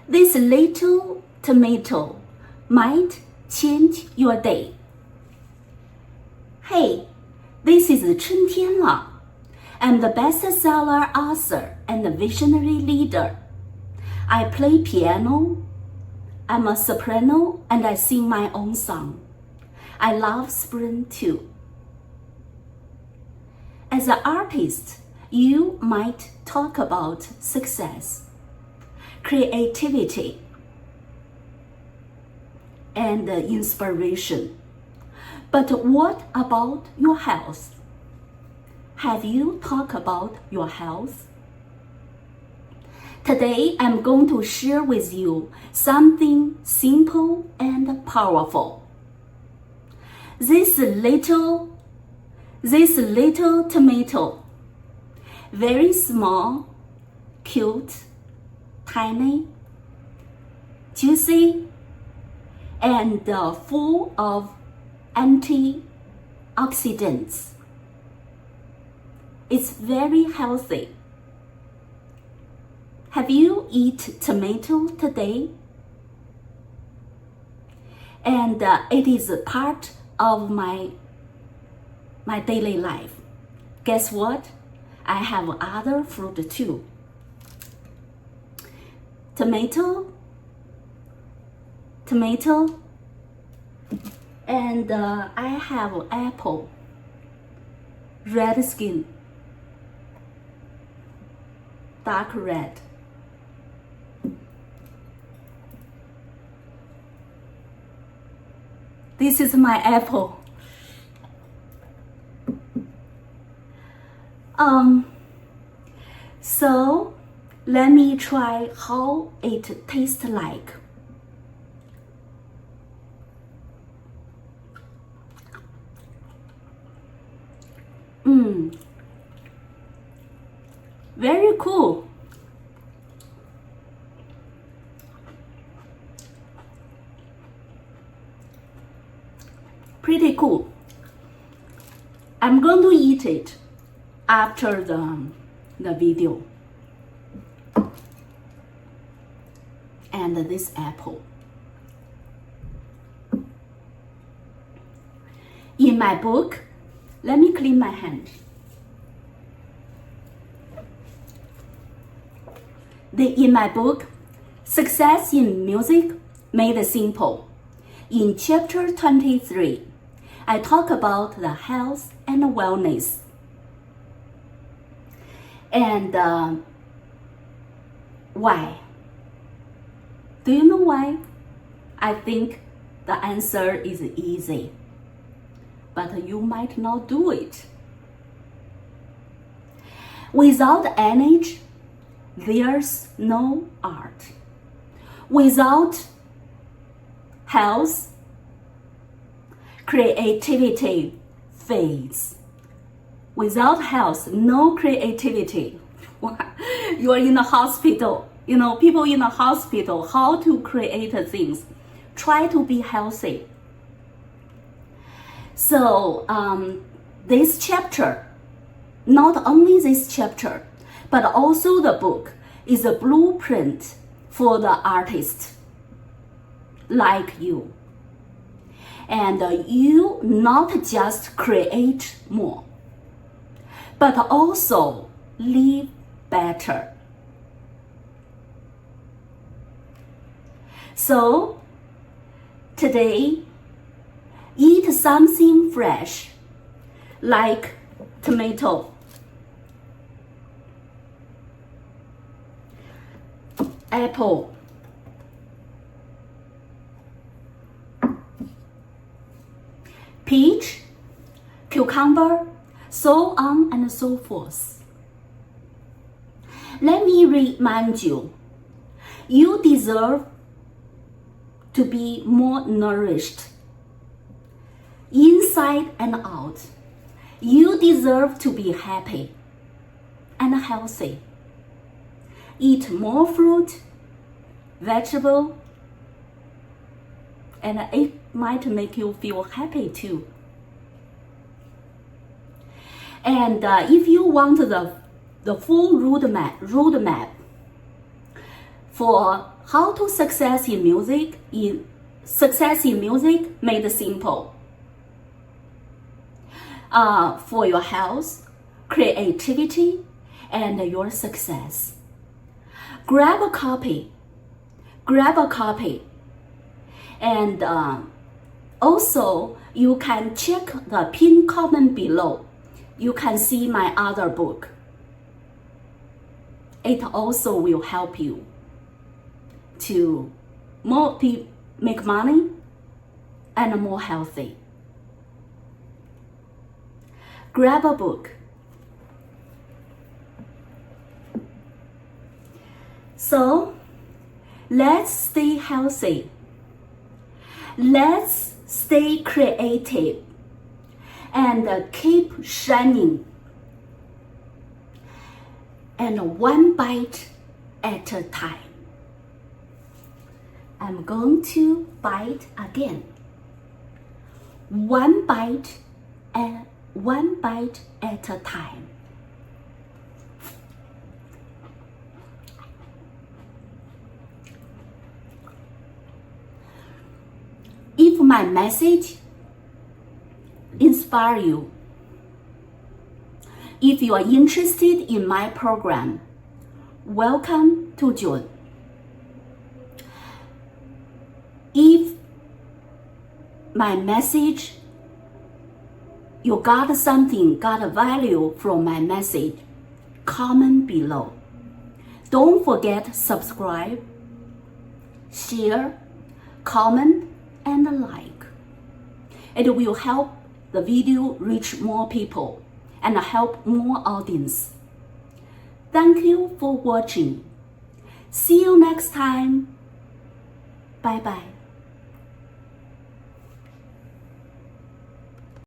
This little tomato might change your day. Hey, this is chuntianle. I'm the bestseller author and visionary leader. I play piano. I'm a soprano and I sing my own song. I love spring too. As an artist, you might talk about success, creativity, and inspiration. But what about your health? Have you talked about your health? Today, I'm going to share with you something simple and powerful. This little tomato, very small, cute, tiny, juicy, and full of antioxidants. It's very healthy. Have you eaten tomato today? And it is a part of my daily life. Guess what? I have other fruit too. Tomato, and I have apple, red skin, dark red. This is my apple. So let me try how it tastes like. Very cool. Pretty cool. I'm going to eat it after the video. And this apple. In my book, let me clean my hand. In my book, Success in Music Made Simple, in chapter 23, I talk about the health and wellness. And why? Do you know why? I think the answer is easy, but you might not do it. Without energy, there's no art. Without health, creativity fades. Without health, no creativity. You are in the hospital. You know, people in the hospital, how to create things. Try to be healthy. So this chapter, not only this chapter, but also the book is a blueprint for the artist like you. And you not just create more, but also live better. So today, eat something fresh, like tomato, apple, peach, cucumber, so on and so forth. Let me remind you, you deserve to be more nourished, inside and out. You deserve to be happy and healthy. Eat more fruit, vegetable, and it might make you feel happy too. And if you want the full roadmap for how to success in music made simple. For your health, creativity, and your success. Grab a copy. And also, you can check the pinned comment below. You can see my other book. It also will help you to make money and more healthy. Grab a book. So, let's stay healthy. Let's stay creative and keep shining. And one bite at a time. I'm going to bite again. One bite at a time. If my message inspire you, if you are interested in my program, welcome to join. If my message, you got a value from my message, comment below. Don't forget subscribe, share, comment, and like. It will help the video reach more people and help more audience. Thank you for watching. See you next time. Bye bye.